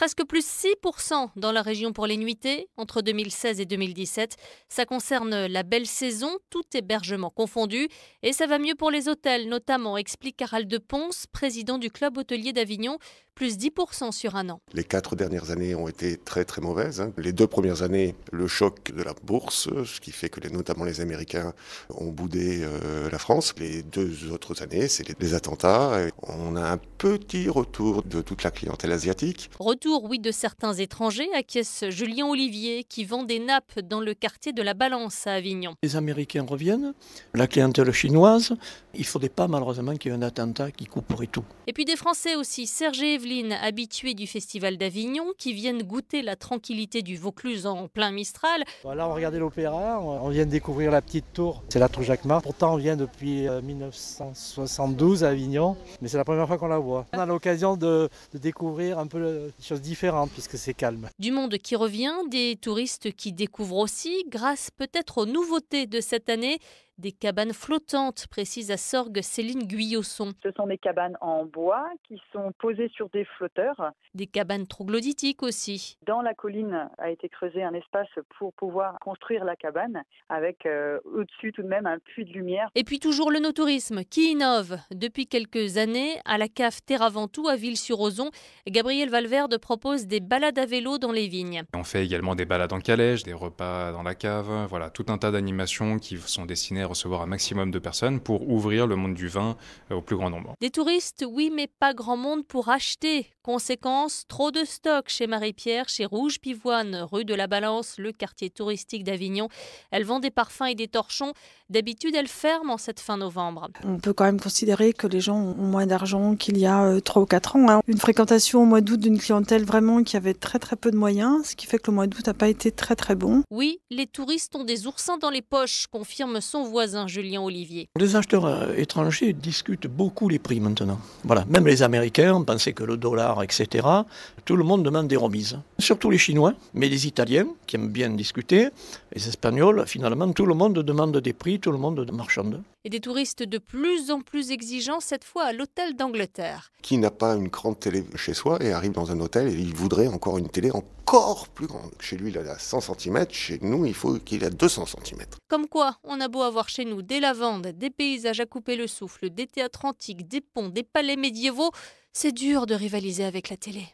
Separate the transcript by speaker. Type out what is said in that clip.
Speaker 1: Presque plus 6% dans la région pour les nuitées entre 2016 et 2017. Ça concerne la belle saison, tout hébergement confondu. Et ça va mieux pour les hôtels, notamment, explique Harald de Pons, président du club hôtelier d'Avignon, plus 10% sur un an.
Speaker 2: Les 4 dernières années ont été très très mauvaises. Les 2 premières années, le choc de la bourse, ce qui fait que notamment les Américains ont boudé la France. Les 2 autres années, c'est les attentats. On a un petit retour de toute la clientèle asiatique.
Speaker 1: Retour, oui, de certains étrangers, acquiesce Julien Olivier, qui vend des nappes dans le quartier de la Balance à Avignon.
Speaker 3: Les Américains reviennent, la clientèle chinoise. Il ne faudrait pas malheureusement qu'il y ait un attentat qui couperait tout.
Speaker 1: Et puis des Français aussi, Serge et Evelyne, habitués du Festival d'Avignon, qui viennent goûter la tranquillité du Vaucluse en plein Mistral.
Speaker 4: Là, on regardait l'opéra, on vient de découvrir la petite tour, c'est la tour Jacquemart. Pourtant, on vient depuis 1972 à Avignon, mais c'est la première fois qu'on la voit. On a l'occasion de découvrir un peu des choses différentes puisque c'est calme.
Speaker 1: Du monde qui revient, des touristes qui découvrent aussi, grâce peut-être aux nouveautés de cette année, des cabanes flottantes, précise à Sorgues Céline Guyosson.
Speaker 5: Ce sont des cabanes en bois qui sont posées sur des flotteurs.
Speaker 1: Des cabanes troglodytiques aussi.
Speaker 5: Dans la colline a été creusé un espace pour pouvoir construire la cabane avec au-dessus tout de même un puits de lumière.
Speaker 1: Et puis toujours le no-tourisme qui innove. Depuis quelques années, à la cave Terraventou à Ville-sur-Ozon, Gabriel Valverde propose des balades à vélo dans les vignes.
Speaker 6: On fait également des balades en calèche, des repas dans la cave, voilà, tout un tas d'animations qui sont destinées à recevoir un maximum de personnes pour ouvrir le monde du vin au plus grand nombre.
Speaker 1: Des touristes, oui, mais pas grand monde pour acheter. Conséquence, trop de stock chez Marie-Pierre, chez Rouge Pivoine, rue de la Balance, le quartier touristique d'Avignon. Elle vend des parfums et des torchons. D'habitude, elle ferme en cette fin novembre.
Speaker 7: On peut quand même considérer que les gens ont moins d'argent qu'il y a 3 ou 4 ans. Une fréquentation au mois d'août d'une clientèle vraiment qui avait très très peu de moyens, ce qui fait que le mois d'août n'a pas été très très bon.
Speaker 1: Oui, les touristes ont des oursins dans les poches, confirme son voisin Julien Olivier.
Speaker 3: Les acheteurs étrangers discutent beaucoup les prix maintenant. Voilà, même les Américains pensaient que le dollar, etc., tout le monde demande des remises. Surtout les Chinois, mais les Italiens, qui aiment bien discuter, les Espagnols, finalement, tout le monde demande des prix, tout le monde marchande.
Speaker 1: Et des touristes de plus en plus exigeants, cette fois à l'hôtel d'Angleterre.
Speaker 2: Qui n'a pas une grande télé chez soi et arrive dans un hôtel et il voudrait encore une télé encore plus grande. Chez lui, il a 100 cm, chez nous, il faut qu'il ait 200 cm.
Speaker 1: Comme quoi, on a beau avoir chez nous des lavandes, des paysages à couper le souffle, des théâtres antiques, des ponts, des palais médiévaux, c'est dur de rivaliser avec la télé.